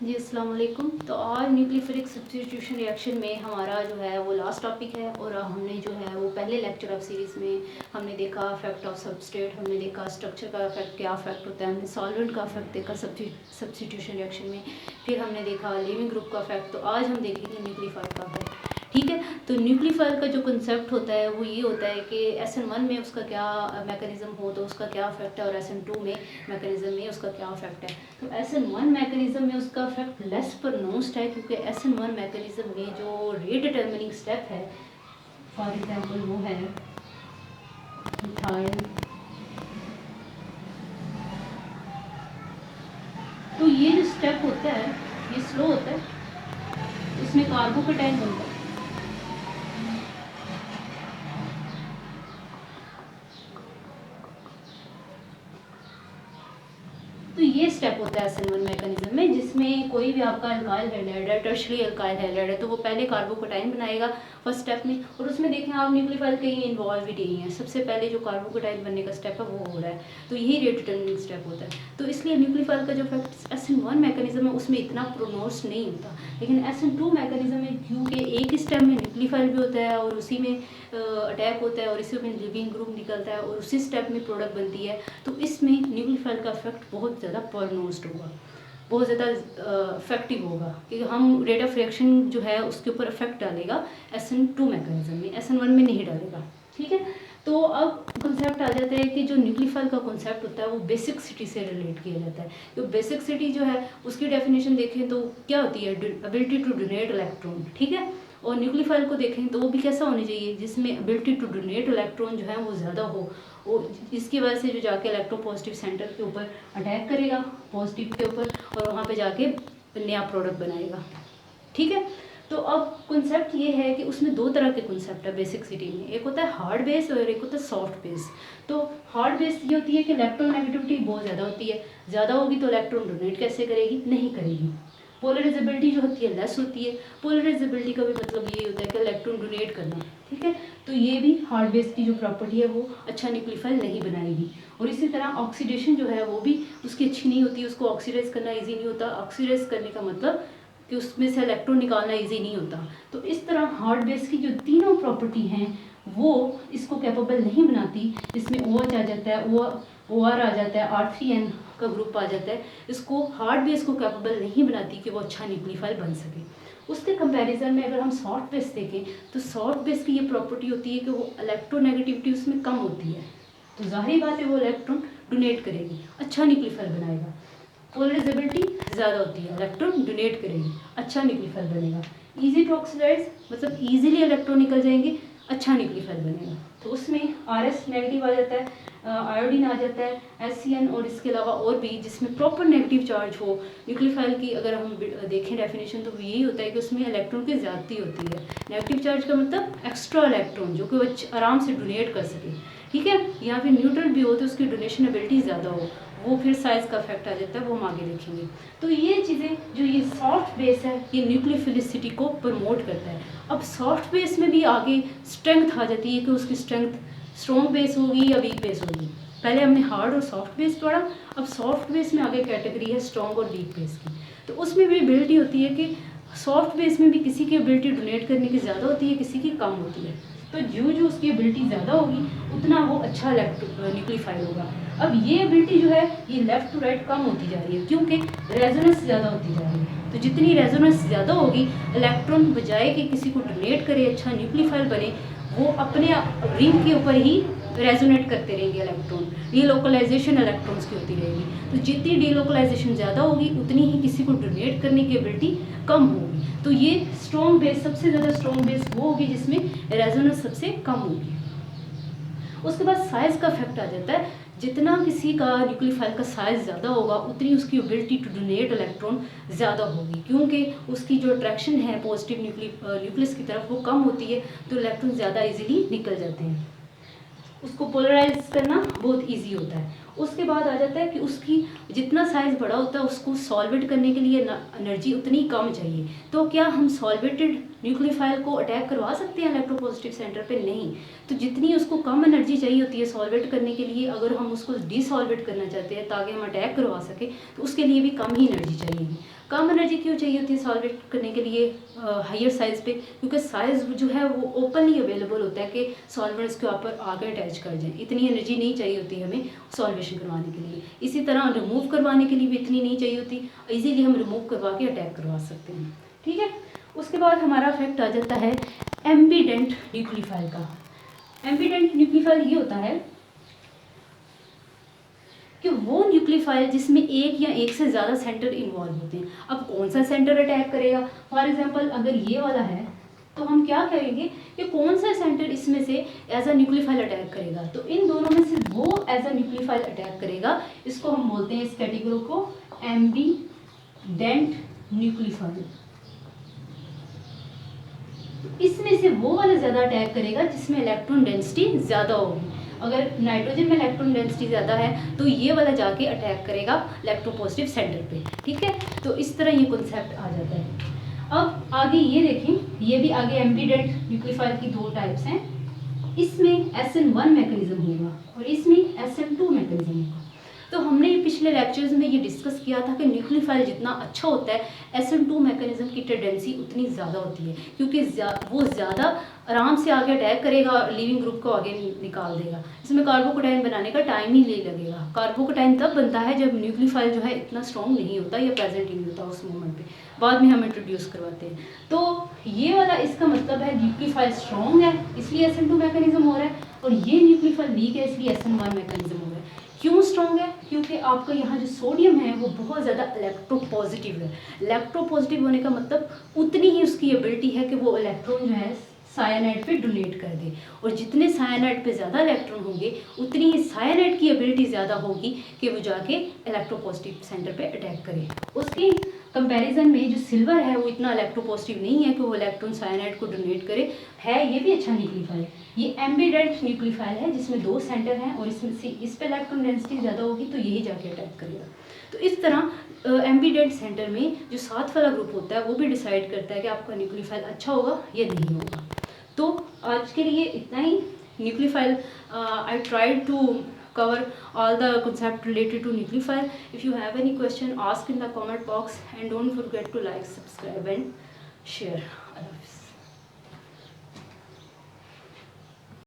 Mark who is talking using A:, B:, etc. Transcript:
A: जी अस्सलाम वालेकुम। तो आज न्यूक्लियोफिलिक सब्स्टिट्यूशन रिएक्शन में हमारा जो है वो लास्ट टॉपिक है और हमने जो है वो पहले लेक्चर ऑफ सीरीज़ में हमने देखा इफेक्ट ऑफ सबस्ट्रेट, हमने देखा स्ट्रक्चर का इफेक्ट क्या इफेक्ट होता है, हमने सॉल्वेंट का इफेक्ट देखा सब्स्टिट्यूशन रिएक्शन में, फिर हमने देखा लिविंग ग्रुप का इफेक्ट। तो आज हम देखेंगे न्यूक्लियोफाइल का इफेक्ट। ठीक है, तो न्यूक्लियोफाइल का जो कंसेप्ट होता है वो ये होता है कि SN1 में उसका क्या मैकेनिज्म हो तो उसका क्या इफेक्ट है और SN2 में मैकेनिज्म में उसका क्या इफेक्ट है। तो SN1 मैकेनिज्म में उसका इफेक्ट लेस प्रोनाउंस्ड है क्योंकि SN1 मैकेनिज्म में जो रेट डिटर्मिनिंग स्टेप है, फॉर एग्जांपल वो है मिथाइल। तो ये जो स्टेप होता है ये स्लो होता है, इसमें कार्बोकेटाइन बनता है। तो ये स्टेप होता है SN1 मैकेनिज्म में, जिसमें कोई भी आपका अल्काइल हैलाइड है, टर्शरी अल्काइल हैलाइड है, तो वो पहले कार्बोकेटाइन बनाएगा फर्स्ट स्टेप में। और उसमें देखें आप न्यूक्लियोफाइल कहीं इन्वॉल्व ही नहीं है, सबसे पहले जो कार्बोकेटाइन बनने का स्टेप है वो हो रहा है। तो यही रेट डिटर्मिनिंग स्टेप होता है। तो इसलिए न्यूक्लियोफाइल का जो इफेक्ट SN1 मैकेनिज्म है उसमें इतना प्रोनाउंस्ड नहीं होता, लेकिन SN2 मैकेनिज्म में क्योंकि एक ही स्टेप में न्यूक्लियोफाइल भी होता है और उसी में अटैक होता है और इसी में लिविंग ग्रुप निकलता है और उसी स्टेप में प्रोडक्ट बनती है, तो इसमें न्यूक्लियोफाइल का इफेक्ट बहुत ज़्यादा प्रोनाउंस्ड होगा, बहुत ज़्यादा इफेक्टिव होगा, क्योंकि हम रेट ऑफ रिएक्शन जो है उसके ऊपर इफेक्ट डालेगा SN2 मैकेनिज्म में, SN1 में नहीं डालेगा। ठीक है, तो अब कंसेप्ट आ जाता है कि जो न्यूक्लियोफाइल का कंसेप्ट होता है वो बेसिकसिटी से रिलेट किया जाता है। तो बेसिकसिटी जो है उसकी डेफिनेशन देखें तो क्या होती है, एबिलिटी टू डोनेट इलेक्ट्रॉन। ठीक है, और न्यूक्लियोफाइल को देखें तो वो भी कैसा होना चाहिए जिसमें एबिलिटी टू डोनेट इलेक्ट्रॉन जो है वो ज़्यादा हो, और इसकी वजह से जो जाके इलेक्ट्रॉन पॉजिटिव सेंटर के ऊपर अटैक करेगा, पॉजिटिव के ऊपर, और वहाँ पे जाके नया प्रोडक्ट बनाएगा। ठीक है, तो अब कॉन्सेप्ट ये है कि उसमें दो तरह के कॉन्सेप्ट है बेसिकसिटी में, एक होता है हार्ड बेस और एक होता है सॉफ्ट बेस। तो हार्ड बेस ये होती है कि इलेक्ट्रॉन नेगेटिविटी बहुत ज़्यादा होती है, ज़्यादा होगी तो इलेक्ट्रॉन डोनेट कैसे करेगी, नहीं करेगी। पोलराइजेबिलिटी जो होती है लेस होती है, पोलराइजेबिलिटी का भी मतलब ये होता है कि इलेक्ट्रॉन डोनेट करना। ठीक है, तो ये भी हार्ड बेस की जो प्रॉपर्टी है वो अच्छा न्यूक्लियोफाइल नहीं बनाएगी। और इसी तरह ऑक्सीडेशन जो है वो भी उसकी अच्छी नहीं होती, उसको ऑक्सीडाइज करना ईजी नहीं होता। ऑक्सीडाइज करने का मतलब कि उसमें से इलेक्ट्रॉन निकालना ईजी नहीं होता। तो इस तरह हार्ड बेस की जो तीनों प्रॉपर्टी हैं वो इसको कैपेबल नहीं बनाती। इसमें OH आ जाता है, OR आ जाता है, R3N का ग्रुप आ जाता है, इसको हार्ड बेस को कैपेबल नहीं बनाती कि वो अच्छा न्यूक्लियोफाइल बन सके। उसके कंपैरिजन में अगर हम सॉफ्ट बेस देखें तो सॉफ्ट बेस की ये प्रॉपर्टी होती है कि वो इलेक्ट्रोनेगेटिविटी उसमें कम होती है, तो जाहिर बात है वो इलेक्ट्रॉन डोनेट करेगी, अच्छा न्यूक्लियोफाइल बनाएगा। पोलराइजेबिलिटी ज़्यादा होती है, इलेक्ट्रॉन डोनेट करेगी, अच्छा न्यूक्लियोफाइल बनेगा। ईजी टू ऑक्सीडाइज मतलब ईजिली इलेक्ट्रॉन निकल जाएंगे, अच्छा न्यूक्लियोफाइल बनेगा। तो उसमें RS नेगेटिव आ जाता है, आयोडीन आ जाता है, SCN, और इसके अलावा और भी जिसमें प्रॉपर नेगेटिव चार्ज हो। न्यूक्लियोफाइल की अगर हम देखें डेफिनेशन तो यही होता है कि उसमें इलेक्ट्रॉन की ज़्यादती होती है। नेगेटिव चार्ज का मतलब एक्स्ट्रा इलेक्ट्रॉन जो कि वो आराम से डोनेट कर सके। ठीक है, या फिर न्यूट्रल भी हो तो उसकी डोनेशन एबिलिटी ज़्यादा हो, वो फिर साइज का इफेक्ट आ जाता है, वो हम आगे देखेंगे। तो ये चीज़ें जो ये सॉफ्ट बेस है ये न्यूक्लियोफिलिसिटी को प्रमोट करता है। अब सॉफ्ट बेस में भी आगे स्ट्रेंथ आ जाती है कि उसकी स्ट्रेंथ स्ट्रॉन्ग बेस होगी या वीक बेस होगी। पहले हमने हार्ड और सॉफ्ट बेस पढ़ा, अब सॉफ्ट बेस में आगे कैटेगरी है स्ट्रॉन्ग और वीक बेस की। तो उसमें भी एबिलिटी होती है कि सॉफ्ट बेस में भी किसी की एबिलिटी डोनेट करने की ज़्यादा होती है, किसी की कम होती है। तो जो जो उसकी एबिलिटी ज़्यादा होगी उतना वो अच्छा न्यूक्लियोफाइल होगा। अब ये एबिलिटी जो है ये लेफ्ट टू राइट कम होती जा रही है क्योंकि रेजोनेंस ज़्यादा होती जा रही है। तो जितनी रेजोनेंस ज़्यादा होगी, इलेक्ट्रॉन बजाय कि किसी को डोनेट करे अच्छा न्यूक्लियोफाइल बने, वो अपने रिंग के ऊपर ही रेजोनेट करते रहेंगे इलेक्ट्रॉन, डीलोकलाइजेशन इलेक्ट्रॉन्स की होती रहेगी। तो जितनी डीलोकलाइजेशन ज़्यादा होगी उतनी ही किसी को डोनेट करने की एबिलिटी कम होगी। तो ये स्ट्रॉन्ग बेस, सबसे ज़्यादा स्ट्रॉन्ग बेस वो होगी जिसमें रेजोनेंस सबसे कम होगी। उसके बाद साइज का इफेक्ट आ जाता है, जितना किसी का न्यूक्लियोफाइल का साइज ज़्यादा होगा उतनी उसकी एबिलिटी टू डोनेट इलेक्ट्रॉन ज़्यादा होगी, क्योंकि उसकी जो अट्रैक्शन है पॉजिटिव न्यूक्लियस की तरफ वो कम होती है, तो इलेक्ट्रॉन ज़्यादा इजीली निकल जाते हैं, उसको पोलराइज करना बहुत इजी होता है। उसके बाद आ जाता है कि उसकी जितना साइज बड़ा होता है उसको सॉल्वेट करने के लिए एनर्जी उतनी कम चाहिए। तो क्या हम सॉल्वेटेड न्यूक्लियोफाइल को अटैक करवा सकते हैं इलेक्ट्रोपॉजिटिव सेंटर पे? नहीं। तो जितनी उसको कम एनर्जी चाहिए होती है सॉल्वेट करने के लिए, अगर हम उसको डिसॉल्वेट करना चाहते हैं ताकि हम अटैक करवा सकें तो उसके लिए भी कम ही एनर्जी चाहिए। कम एनर्जी क्यों चाहिए होती है सॉल्वेट करने के लिए हायर साइज़ पे, क्योंकि साइज़ जो है वो ओपनली अवेलेबल होता है कि सॉल्वेंट्स के ऊपर आगे अटैच कर जाए। इतनी एनर्जी नहीं चाहिए होती हमें सॉल्वेशन करवाने के लिए। इसी तरह रिमूव करवाने के लिए भी इतनी नहीं चाहिए होती, इजीली हम रिमूव करवा के अटैक करवा सकते हैं। ठीक है, उसके बाद हमारा इफेक्ट आ जाता है एम्बीडेंट न्यूक्लियोफाइल का। एम्बीडेंट न्यूक्लियोफाइल ये होता है कि वो न्यूक्लियोफाइल जिसमें एक या एक से ज़्यादा सेंटर इन्वॉल्व होते हैं। अब कौन सा सेंटर अटैक करेगा? फॉर एग्जांपल अगर ये वाला है तो हम क्या करेंगे कि कौन सा सेंटर इसमें से एज अ न्यूक्लियोफाइल अटैक करेगा, तो इन दोनों में से वो एज अ न्यूक्लियोफाइल अटैक करेगा। इसको हम बोलते हैं, इस कैटेगरी को एम्बीडेंट न्यूक्लियोफाइल। इसमें से वो वाला ज़्यादा अटैक करेगा जिसमें इलेक्ट्रॉन डेंसिटी ज़्यादा होगी। अगर नाइट्रोजन में इलेक्ट्रॉन डेंसिटी ज़्यादा है तो ये वाला जाके अटैक करेगा इलेक्ट्रोपॉजिटिव सेंटर पे। ठीक है, तो इस तरह ये कॉन्सेप्ट आ जाता है। अब आगे ये देखें, ये भी आगे एम्बीडेंट न्यूक्लियोफाइल की दो टाइप्स हैं। इसमें SN1 मैकेनिज्म होगा और इसमें SN2 मैकेनिज्म होगा। तो हमने पिछले लेक्चर्स में ये डिस्कस किया था कि न्यूक्लियोफाइल जितना अच्छा होता है SN2 मैकेनिज्म की टेंडेंसी उतनी ज़्यादा होती है, क्योंकि वो ज़्यादा आराम से आगे अटैक करेगा और लिविंग ग्रुप को आगे निकाल देगा। इसमें कार्बोकटाइन बनाने का टाइम ही नहीं लगेगा। कार्बोकटाइन तब बनता है जब न्यूक्लियोफाइल जो है इतना स्ट्रॉन्ग नहीं होता या प्रेजेंट ही नहीं होता उस मोमेंट पे, बाद में हम इंट्रोड्यूस करवाते हैं। तो ये वाला इसका मतलब है न्यूक्लियोफाइल स्ट्रॉन्ग है इसलिए SN2 मैकेनिज्म हो रहा है, और ये न्यूक्लियोफाइल वीक है इसलिए SN1 मैकेनिज्म हो रहा है। क्यों स्ट्रॉन्ग है? क्योंकि आपका यहाँ जो सोडियम है वो बहुत ज़्यादा इलेक्ट्रोपॉजिटिव है। इलेक्ट्रोपॉजिटिव होने का मतलब उतनी ही उसकी एबिलिटी है कि वो इलेक्ट्रॉन जो है साइनाइड पे डोनेट कर दे, और जितने साइनाइड पे ज़्यादा इलेक्ट्रॉन होंगे उतनी ही साइनाइड की एबिलिटी ज़्यादा होगी कि वो जाके इलेक्ट्रोपॉजिटिव सेंटर पे अटैक करे। उसकी कंपैरिजन में जो सिल्वर है वो इतना इलेक्ट्रोपॉजिटिव नहीं है कि वो इलेक्ट्रॉन साइनाइड को डोनेट करे। है ये भी अच्छा न्यूक्लियोफाइल। ये एम्बीडेंट न्यूक्लियोफाइल है जिसमें दो सेंटर हैं और इसमें से इस पे इलेक्ट्रॉन डेंसिटी ज़्यादा होगी तो यही जाके अटैक करेगा। तो इस तरह एम्बीडेंट सेंटर में जो साथ वाला ग्रुप होता है वो भी डिसाइड करता है कि आपका न्यूक्लियोफाइल अच्छा होगा या नहीं होगा। तो आज के लिए इतना ही। Nucleophile I tried to cover all the concept related to nucleophile. If you have any question, ask in the comment box and don't forget to like, subscribe and share.